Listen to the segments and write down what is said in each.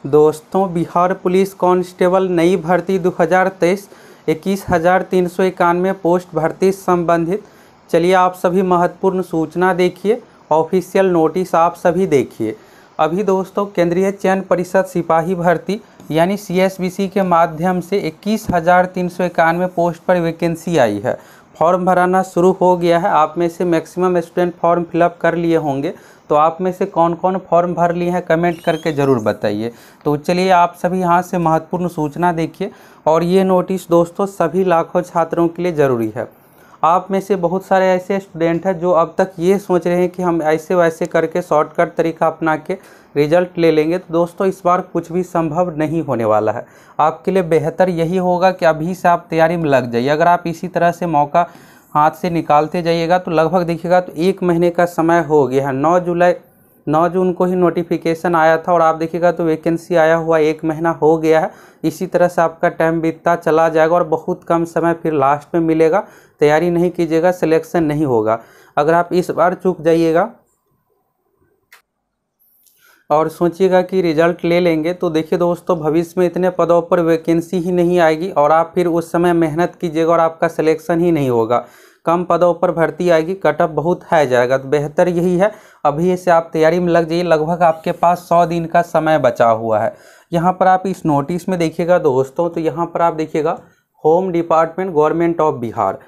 दोस्तों, Bihar police constable नई भर्ती 2023 21,391 पोस्ट भर्ती संबंधित चलिए आप सभी महत्वपूर्ण सूचना देखिए। ऑफिशियल नोटिस आप सभी देखिए। अभी दोस्तों केंद्रीय चयन परिषद सिपाही भर्ती यानी CSBC के माध्यम से 21,391 पोस्ट पर वैकेंसी आई है। फॉर्म भराना शुरू हो गया है। आप में से मैक्सिमम स्टूडेंट फॉर्म फिलअप कर लिए होंगे, तो आप में से कौन कौन फॉर्म भर लिए हैं कमेंट करके ज़रूर बताइए। तो चलिए आप सभी यहाँ से महत्वपूर्ण सूचना देखिए। और ये नोटिस दोस्तों सभी लाखों छात्रों के लिए ज़रूरी है। आप में से बहुत सारे ऐसे स्टूडेंट हैं जो अब तक ये सोच रहे हैं कि हम ऐसे वैसे करके शॉर्टकट तरीका अपना के रिजल्ट ले लेंगे। तो दोस्तों इस बार कुछ भी संभव नहीं होने वाला है। आपके लिए बेहतर यही होगा कि अभी से आप तैयारी में लग जाइए। अगर आप इसी तरह से मौका हाथ से निकालते जाइएगा तो लगभग देखिएगा तो 1 महीने का समय हो गया है। 9 जून को ही नोटिफिकेशन आया था और आप देखिएगा तो वैकेंसी आया हुआ 1 महीना हो गया है। इसी तरह से आपका टाइम बीतता चला जाएगा और बहुत कम समय फिर लास्ट में मिलेगा। तैयारी नहीं कीजिएगा, सिलेक्शन नहीं होगा। अगर आप इस बार चूक जाइएगा और सोचिएगा कि रिजल्ट ले लेंगे तो देखिए दोस्तों भविष्य में इतने पदों पर वैकेंसी ही नहीं आएगी और आप फिर उस समय मेहनत कीजिएगा और आपका सिलेक्शन ही नहीं होगा। कम पदों पर भर्ती आएगी, कटअप बहुत हाई जाएगा। तो बेहतर यही है अभी से आप तैयारी में लग जाइए। लगभग आपके पास 100 दिन का समय बचा हुआ है। यहाँ पर आप इस नोटिस में देखिएगा दोस्तों, तो यहाँ पर आप देखिएगा home department government of Bihar.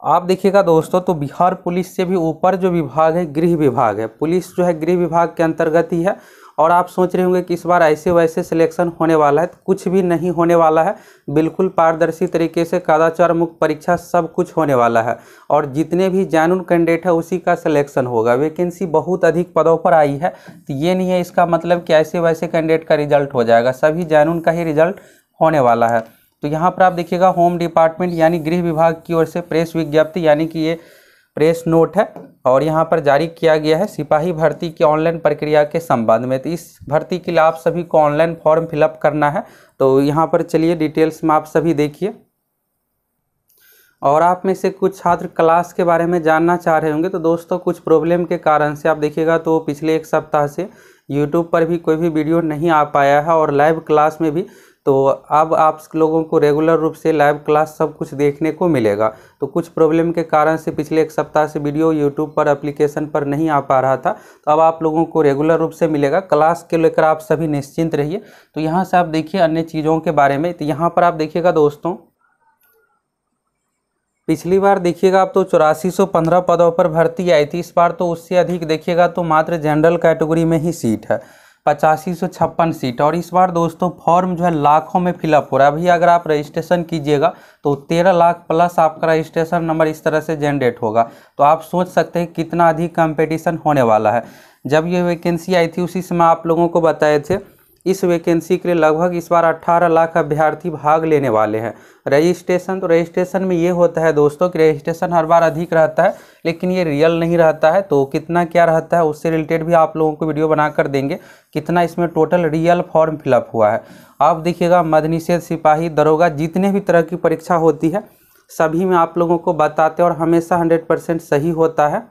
आप देखिएगा दोस्तों तो बिहार पुलिस से भी ऊपर जो विभाग है गृह विभाग है। पुलिस जो है गृह विभाग के अंतर्गत ही है। और आप सोच रहे होंगे कि इस बार ऐसे वैसे सिलेक्शन होने वाला है, तो कुछ भी नहीं होने वाला है। बिल्कुल पारदर्शी तरीके से कदाचार मुक्त परीक्षा सब कुछ होने वाला है और जितने भी जेन्युइन कैंडिडेट है उसी का सिलेक्शन होगा। वैकेंसी बहुत अधिक पदों पर आई है, तो ये नहीं है इसका मतलब कि ऐसे वैसे कैंडिडेट का रिजल्ट हो जाएगा। सभी जेन्युइन का ही रिजल्ट होने वाला है। तो यहाँ पर आप देखिएगा होम डिपार्टमेंट यानी गृह विभाग की ओर से प्रेस विज्ञप्ति यानी कि ये प्रेस नोट है और यहाँ पर जारी किया गया है सिपाही भर्ती की ऑनलाइन प्रक्रिया के संबंध में। तो इस भर्ती के लिए आप सभी को ऑनलाइन फॉर्म फिलअप करना है। तो यहाँ पर चलिए डिटेल्स में आप सभी देखिए। और आप में से कुछ छात्र क्लास के बारे में जानना चाह रहे होंगे, तो दोस्तों कुछ प्रॉब्लम के कारण से आप देखिएगा तो पिछले 1 सप्ताह से यूट्यूब पर भी कोई भी वीडियो नहीं आ पाया है और लाइव क्लास में भी। तो अब आप लोगों को रेगुलर रूप से लाइव क्लास सब कुछ देखने को मिलेगा। तो कुछ प्रॉब्लम के कारण से पिछले 1 सप्ताह से वीडियो यूट्यूब पर एप्लीकेशन पर नहीं आ पा रहा था। तो अब आप लोगों को रेगुलर रूप से मिलेगा। क्लास के लेकर आप सभी निश्चिंत रहिए। तो यहाँ से आप देखिए अन्य चीज़ों के बारे में। तो यहाँ पर आप देखिएगा दोस्तों पिछली बार देखिएगा आप तो 8415 पदों पर भर्ती आई थी। इस बार तो उससे अधिक देखिएगा तो मात्र जनरल कैटेगरी में ही सीट है 8556 सीट। और इस बार दोस्तों फॉर्म जो है लाखों में फिलअप हो रहा है। अभी अगर आप रजिस्ट्रेशन कीजिएगा तो 13 लाख प्लस आपका रजिस्ट्रेशन नंबर इस तरह से जनरेट होगा। तो आप सोच सकते हैं कितना अधिक कंपटीशन होने वाला है। जब ये वैकेंसी आई थी उसी समय आप लोगों को बताए थे इस वैकेंसी के लिए लगभग इस बार 18 लाख अभ्यर्थी भाग लेने वाले हैं। रजिस्ट्रेशन में ये होता है दोस्तों कि रजिस्ट्रेशन हर बार अधिक रहता है, लेकिन ये रियल नहीं रहता है। तो कितना क्या रहता है उससे रिलेटेड भी आप लोगों को वीडियो बनाकर देंगे, कितना इसमें टोटल रियल फॉर्म फिलअप हुआ है। आप देखिएगा मद्यनिषेध, सिपाही, दरोगा, जितने भी तरह की परीक्षा होती है सभी में आप लोगों को बताते हैं और हमेशा 100% सही होता है।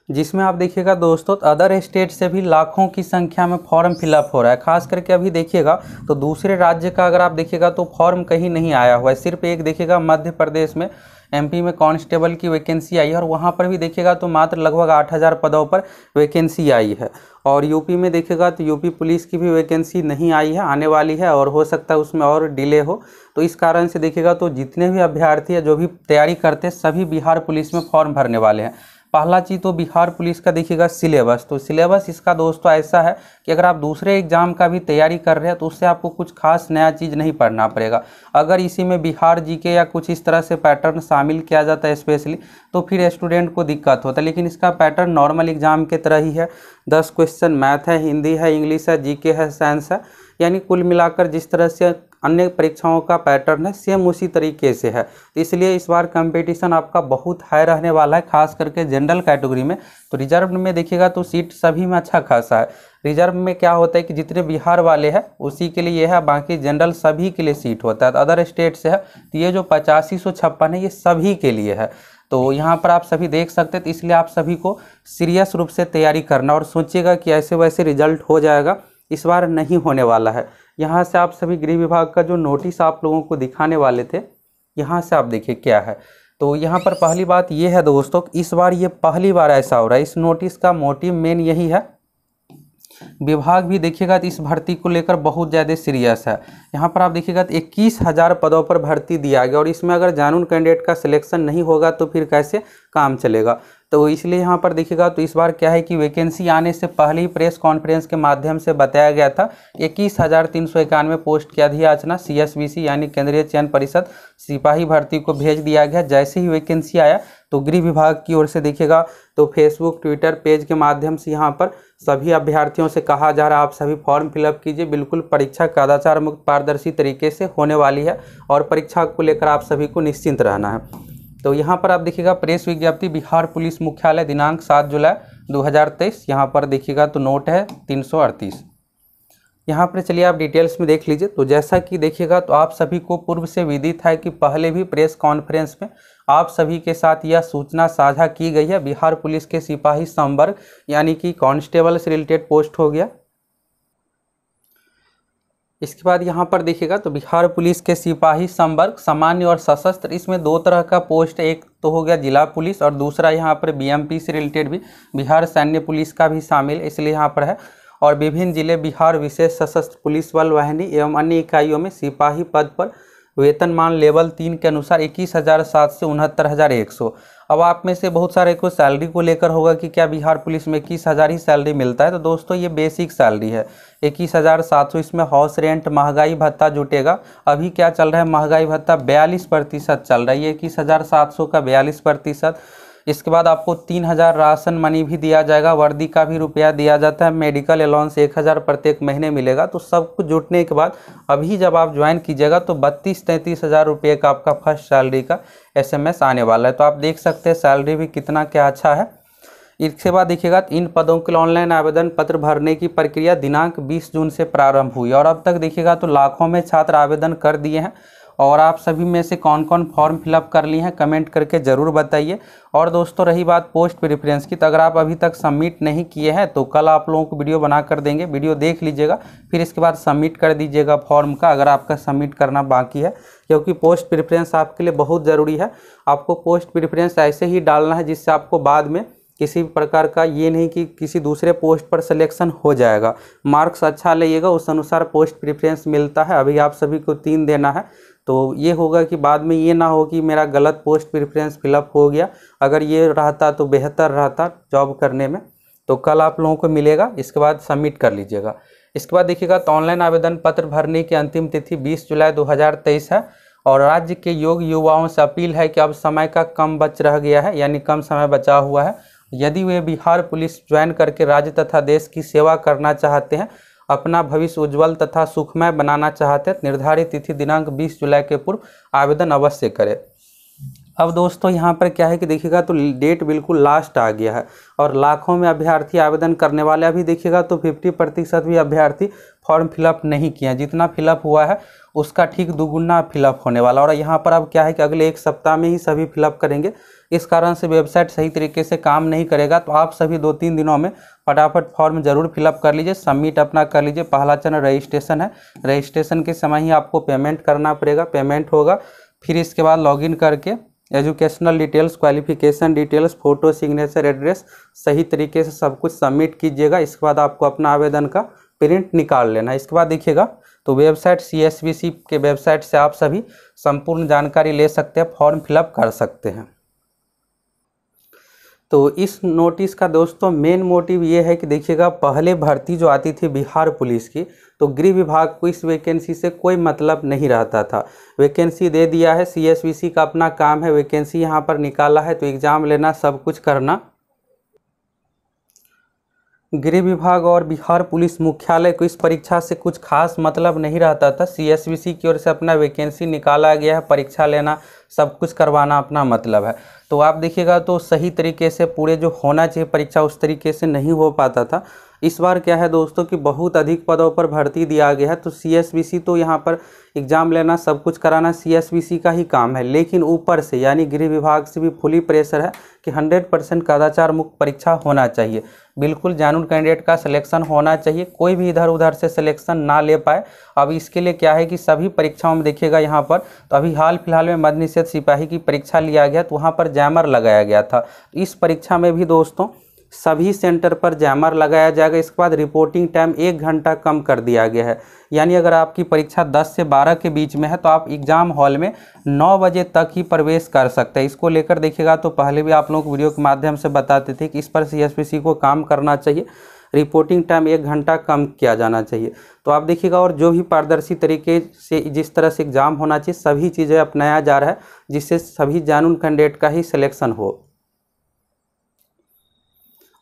जिसमें आप देखिएगा दोस्तों अदर स्टेट से भी लाखों की संख्या में फॉर्म फिलअप हो रहा है। खास करके अभी देखिएगा तो दूसरे राज्य का अगर आप देखिएगा तो फॉर्म कहीं नहीं आया हुआ है। सिर्फ एक देखिएगा मध्य प्रदेश में MP में कांस्टेबल की वैकेंसी आई है और वहाँ पर भी देखिएगा तो मात्र लगभग 8000 पदों पर वैकेंसी आई है। और यूपी में देखिएगा तो यूपी पुलिस की भी वैकेंसी नहीं आई है, आने वाली है और हो सकता है उसमें और डिले हो। तो इस कारण से देखिएगा तो जितने भी अभ्यर्थी है जो भी तैयारी करते हैं सभी बिहार पुलिस में फॉर्म भरने वाले हैं। पहला चीज़ तो बिहार पुलिस का देखिएगा सिलेबस। तो सिलेबस इसका दोस्तों ऐसा है कि अगर आप दूसरे एग्जाम का भी तैयारी कर रहे हैं तो उससे आपको कुछ खास नया चीज़ नहीं पढ़ना पड़ेगा। अगर इसी में बिहार जीके या कुछ इस तरह से पैटर्न शामिल किया जाता है स्पेशली तो फिर स्टूडेंट को दिक्कत होता है। लेकिन इसका पैटर्न नॉर्मल एग्जाम के तरह ही है। 10 क्वेश्चन मैथ है, हिंदी है, इंग्लिश है, जीके है, साइंस है, यानी कुल मिलाकर जिस तरह से अन्य परीक्षाओं का पैटर्न है सेम उसी तरीके से है। तो इसलिए इस बार कंपटीशन आपका बहुत हाई रहने वाला है, खास करके जनरल कैटेगरी में। तो रिजर्व में देखिएगा तो सीट सभी में अच्छा खासा है। रिजर्व में क्या होता है कि जितने बिहार वाले हैं उसी के लिए है, बाकी जनरल सभी के लिए सीट होता है। तो अदर स्टेट से है तो ये जो 8556 है ये सभी के लिए है। तो यहाँ पर आप सभी देख सकते हैं। तो इसलिए आप सभी को सीरियस रूप से तैयारी करना और सोचिएगा कि ऐसे वैसे रिजल्ट हो जाएगा। इस बार नहीं होने वाला है। यहाँ से आप सभी गृह विभाग का जो नोटिस आप लोगों को दिखाने वाले थे, यहाँ से आप देखिए क्या है। तो यहाँ पर पहली बात ये है दोस्तों, इस बार ये पहली बार ऐसा हो रहा है। इस नोटिस का मोटिव मेन यही है, विभाग भी देखिएगा तो इस भर्ती को लेकर बहुत ज़्यादा सीरियस है। यहाँ पर आप देखिएगा तो 21,000 पदों पर भर्ती दिया गया और इसमें अगर जानून कैंडिडेट का सिलेक्शन नहीं होगा तो फिर कैसे काम चलेगा। तो इसलिए यहाँ पर देखिएगा तो इस बार क्या है कि वैकेंसी आने से पहले ही प्रेस कॉन्फ्रेंस के माध्यम से बताया गया था 21,391 पोस्ट की अधियाचना CSBC यानी केंद्रीय चयन परिषद सिपाही भर्ती को भेज दिया गया। जैसे ही वैकेंसी आया तो गृह विभाग की ओर से देखिएगा तो फेसबुक ट्विटर पेज के माध्यम से यहाँ पर सभी अभ्यर्थियों से कहा जा रहा है आप सभी फॉर्म फिलअप कीजिए। बिल्कुल परीक्षा कदाचार मुक्त पारदर्शी तरीके से होने वाली है और परीक्षा को लेकर आप सभी को निश्चिंत रहना है। तो यहाँ पर आप देखिएगा प्रेस विज्ञप्ति बिहार पुलिस मुख्यालय दिनांक 7 जुलाई 2023, यहाँ पर देखिएगा तो नोट है 338। यहाँ पर चलिए आप डिटेल्स में देख लीजिए। तो जैसा कि देखिएगा तो आप सभी को पूर्व से विदित है कि पहले भी प्रेस कॉन्फ्रेंस में आप सभी के साथ यह सूचना साझा की गई है। बिहार पुलिस के सिपाही संवर्ग यानी कि कांस्टेबल से रिलेटेड पोस्ट हो गया। इसके बाद यहाँ पर देखिएगा तो बिहार पुलिस के सिपाही संवर्ग सामान्य और सशस्त्र, इसमें दो तरह का पोस्ट, एक तो हो गया जिला पुलिस और दूसरा यहाँ पर BMP से रिलेटेड भी बिहार सैन्य पुलिस का भी शामिल, इसलिए यहाँ पर है। और विभिन्न जिले बिहार विशेष सशस्त्र पुलिस बल वाहिनी एवं अन्य इकाइयों में सिपाही पद पर वेतनमान लेवल 3 के अनुसार 21,700 से 69,100। अब आप में से बहुत सारे को सैलरी को लेकर होगा कि क्या बिहार पुलिस में 21,000 ही सैलरी मिलता है। तो दोस्तों ये बेसिक सैलरी है 21,700। इसमें हाउस रेंट महंगाई भत्ता जुटेगा। अभी क्या चल रहा है, महंगाई भत्ता 42% चल रहा है, ये 21,700 का 42%। इसके बाद आपको 3,000 राशन मनी भी दिया जाएगा, वर्दी का भी रुपया दिया जाता है, मेडिकल अलाउंस 1,000 प्रत्येक महीने मिलेगा। तो सब कुछ जुटने के बाद अभी जब आप ज्वाइन कीजिएगा तो 32-33 हज़ार रुपये का आपका फर्स्ट सैलरी का SMS आने वाला है। तो आप देख सकते हैं सैलरी भी कितना क्या अच्छा है। इसके बाद देखिएगा इन पदों के लिए ऑनलाइन आवेदन पत्र भरने की प्रक्रिया दिनांक 20 जून से प्रारंभ हुई और अब तक देखिएगा तो लाखों में छात्र आवेदन कर दिए हैं। और आप सभी में से कौन कौन फॉर्म फिलअप कर लिए हैं कमेंट करके ज़रूर बताइए। और दोस्तों रही बात पोस्ट प्रेफरेंस की, तो अगर आप अभी तक सबमिट नहीं किए हैं तो कल आप लोगों को वीडियो बना कर देंगे, वीडियो देख लीजिएगा, फिर इसके बाद सबमिट कर दीजिएगा फॉर्म का अगर आपका सबमिट करना बाकी है, क्योंकि पोस्ट प्रेफरेंस आपके लिए बहुत ज़रूरी है। आपको पोस्ट प्रेफरेंस ऐसे ही डालना है जिससे आपको बाद में किसी प्रकार का ये नहीं कि किसी दूसरे पोस्ट पर सिलेक्शन हो जाएगा। मार्क्स अच्छा लाइएगा उस अनुसार पोस्ट प्रेफरेंस मिलता है। अभी आप सभी को 3 देना है, तो ये होगा कि बाद में ये ना हो कि मेरा गलत पोस्ट प्रेफरेंस फिलअप हो गया। अगर ये रहता तो बेहतर रहता जॉब करने में। तो कल आप लोगों को मिलेगा, इसके बाद सबमिट कर लीजिएगा। इसके बाद देखिएगा तो ऑनलाइन आवेदन पत्र भरने की अंतिम तिथि 20 जुलाई 2023 है। और राज्य के योग्य युवाओं से अपील है कि अब समय का कम बच रह गया है, यानी कम समय बचा हुआ है। यदि वे बिहार पुलिस ज्वाइन करके राज्य तथा देश की सेवा करना चाहते हैं, अपना भविष्य उज्जवल तथा सुखमय बनाना चाहते हैं, निर्धारित तिथि दिनांक 20 जुलाई के पूर्व आवेदन अवश्य करें। अब दोस्तों यहाँ पर क्या है कि देखिएगा तो डेट बिल्कुल लास्ट आ गया है और लाखों में अभ्यर्थी आवेदन करने वाले। अभी देखिएगा तो 50% भी अभ्यर्थी फॉर्म फिलअप नहीं किए हैं। जितना फिलअप हुआ है उसका ठीक दुगुना फिलअप होने वाला। और यहाँ पर अब क्या है कि अगले 1 सप्ताह में ही सभी फिलअप करेंगे। इस कारण से वेबसाइट सही तरीके से काम नहीं करेगा। तो आप सभी 2-3 दिनों में फटाफट फॉर्म जरूर फिलअप कर लीजिए, सबमिट अपना कर लीजिए। पहला चरण रजिस्ट्रेशन है, रजिस्ट्रेशन के समय ही आपको पेमेंट करना पड़ेगा, पेमेंट होगा। फिर इसके बाद लॉगिन करके educational details, qualification details, photo, signature, address सही तरीके से सब कुछ सबमिट कीजिएगा। इसके बाद आपको अपना आवेदन का प्रिंट निकाल लेना है। इसके बाद देखिएगा तो वेबसाइट CSBC के वेबसाइट से आप सभी संपूर्ण जानकारी ले सकते हैं, फॉर्म फिलअप कर सकते हैं। तो इस नोटिस का दोस्तों मेन मोटिव ये है कि देखिएगा पहले भर्ती जो आती थी बिहार पुलिस की, तो गृह विभाग को इस वैकेंसी से कोई मतलब नहीं रहता था। वैकेंसी दे दिया है, CSBC का अपना काम है वैकेंसी यहाँ पर निकाला है तो एग्ज़ाम लेना, सब कुछ करना। गृह विभाग और बिहार पुलिस मुख्यालय को इस परीक्षा से कुछ खास मतलब नहीं रहता था। CSBC की ओर से अपना वैकेंसी निकाला गया है, परीक्षा लेना, सब कुछ करवाना अपना मतलब है। तो आप देखिएगा तो सही तरीके से पूरे जो होना चाहिए परीक्षा उस तरीके से नहीं हो पाता था। इस बार क्या है दोस्तों कि बहुत अधिक पदों पर भर्ती दिया गया है। तो CSBC तो यहाँ पर एग्ज़ाम लेना सब कुछ कराना CSBC का ही काम है, लेकिन ऊपर से यानी गृह विभाग से भी फुली प्रेशर है कि 100% कदाचार मुक्त परीक्षा होना चाहिए। बिल्कुल जेन्युइन कैंडिडेट का सिलेक्शन होना चाहिए, कोई भी इधर उधर से सिलेक्शन ना ले पाए। अब इसके लिए क्या है कि सभी परीक्षाओं में देखिएगा यहाँ पर, तो अभी हाल फिलहाल में मद्य निषेध सिपाही की परीक्षा लिया गया तो वहाँ पर जैमर लगाया गया था। तो इस परीक्षा में भी दोस्तों सभी सेंटर पर जैमर लगाया जाएगा। इसके बाद रिपोर्टिंग टाइम 1 घंटा कम कर दिया गया है, यानी अगर आपकी परीक्षा 10 से 12 के बीच में है तो आप एग्ज़ाम हॉल में 9 बजे तक ही प्रवेश कर सकते हैं। इसको लेकर देखिएगा तो पहले भी आप लोग वीडियो के माध्यम से बताते थे कि इस पर CSBC को काम करना चाहिए, रिपोर्टिंग टाइम 1 घंटा कम किया जाना चाहिए। तो आप देखिएगा, और जो भी पारदर्शी तरीके से जिस तरह से एग्ज़ाम होना चाहिए सभी चीज़ें अपनाया जा रहा है, जिससे सभी जेन्युइन कैंडिडेट का ही सिलेक्शन हो।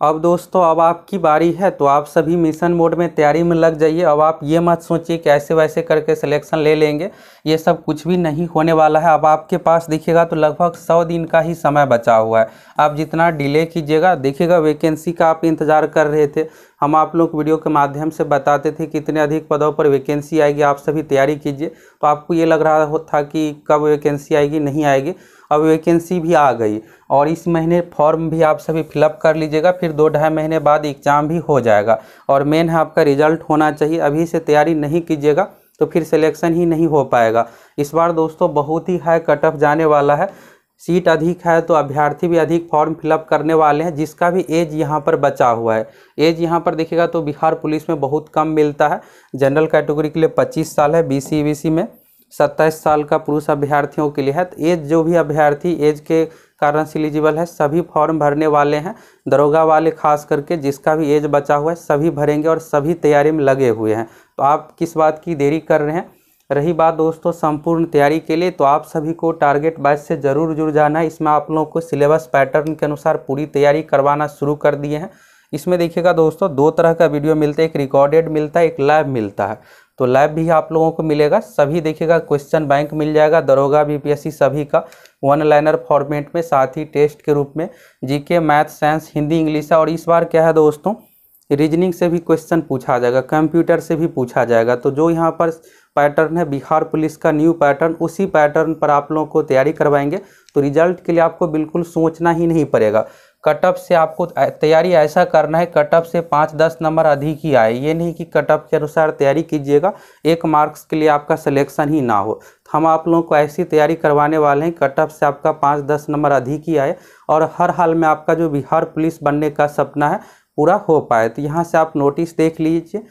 अब दोस्तों अब आपकी बारी है, तो आप सभी मिशन मोड में तैयारी में लग जाइए। अब आप ये मत सोचिए कि ऐसे वैसे करके सिलेक्शन ले लेंगे, ये सब कुछ भी नहीं होने वाला है। अब आपके पास देखिएगा तो लगभग 100 दिन का ही समय बचा हुआ है। आप जितना डिले कीजिएगा, देखिएगा वैकेंसी का आप इंतज़ार कर रहे थे, हम आप लोग वीडियो के माध्यम से बताते थे कितने अधिक पदों पर वैकेंसी आएगी, आप सभी तैयारी कीजिए। तो आपको ये लग रहा था कि कब वैकेंसी आएगी, नहीं आएगी। अब वैकेंसी भी आ गई, और इस महीने फॉर्म भी आप सभी फिलअप कर लीजिएगा, फिर 2-2.5 महीने बाद एग्ज़ाम भी हो जाएगा। और मेन है आपका रिजल्ट होना चाहिए। अभी से तैयारी नहीं कीजिएगा तो फिर सिलेक्शन ही नहीं हो पाएगा। इस बार दोस्तों बहुत ही हाई कट ऑफ जाने वाला है, सीट अधिक है तो अभ्यर्थी भी अधिक फॉर्म फिलअप करने वाले हैं, जिसका भी एज यहाँ पर बचा हुआ है। एज यहाँ पर देखिएगा तो बिहार पुलिस में बहुत कम मिलता है। जनरल कैटेगरी के लिए 25 साल है, BC EBC में 27 साल का पुरुष अभ्यर्थियों के लिए है। तो एज जो भी अभ्यर्थी एज के कारण से एलिजिबल है सभी फॉर्म भरने वाले हैं। दरोगा वाले खास करके जिसका भी एज बचा हुआ है सभी भरेंगे, और सभी तैयारी में लगे हुए हैं। तो आप किस बात की देरी कर रहे हैं। रही बात दोस्तों संपूर्ण तैयारी के लिए, तो आप सभी को टारगेट बैच से ज़रूर जुड़ जाना है। इसमें आप लोगों को सिलेबस पैटर्न के अनुसार पूरी तैयारी करवाना शुरू कर दिए हैं। इसमें देखिएगा दोस्तों 2 तरह का वीडियो मिलता है, एक रिकॉर्डेड मिलता है, एक लाइव मिलता है। तो लाइव भी आप लोगों को मिलेगा, सभी देखिएगा क्वेश्चन बैंक मिल जाएगा, दरोगा BPSC सभी का 1 लाइनर फॉर्मेट में, साथ ही टेस्ट के रूप में GK, math, science, Hindi, English है। और इस बार क्या है दोस्तों, रीजनिंग से भी क्वेश्चन पूछा जाएगा, कंप्यूटर से भी पूछा जाएगा। तो जो यहाँ पर पैटर्न है बिहार पुलिस का न्यू पैटर्न, उसी पैटर्न पर आप लोगों को तैयारी करवाएंगे। तो रिजल्ट के लिए आपको बिल्कुल सोचना ही नहीं पड़ेगा। कट ऑफ से आपको तैयारी ऐसा करना है, कट ऑफ से 5-10 नंबर अधिक ही आए। ये नहीं कि कट ऑफ के अनुसार तैयारी कीजिएगा 1 मार्क्स के लिए आपका सिलेक्शन ही ना हो। हम आप लोगों को ऐसी तैयारी करवाने वाले हैं कट ऑफ से आपका 5-10 नंबर अधिक ही आए, और हर हाल में आपका जो बिहार पुलिस बनने का सपना है पूरा हो पाए। तो यहाँ से आप नोटिस देख लीजिए,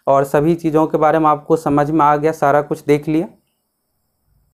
और सभी चीज़ों के बारे में आपको समझ में आ गया, सारा कुछ देख लिया।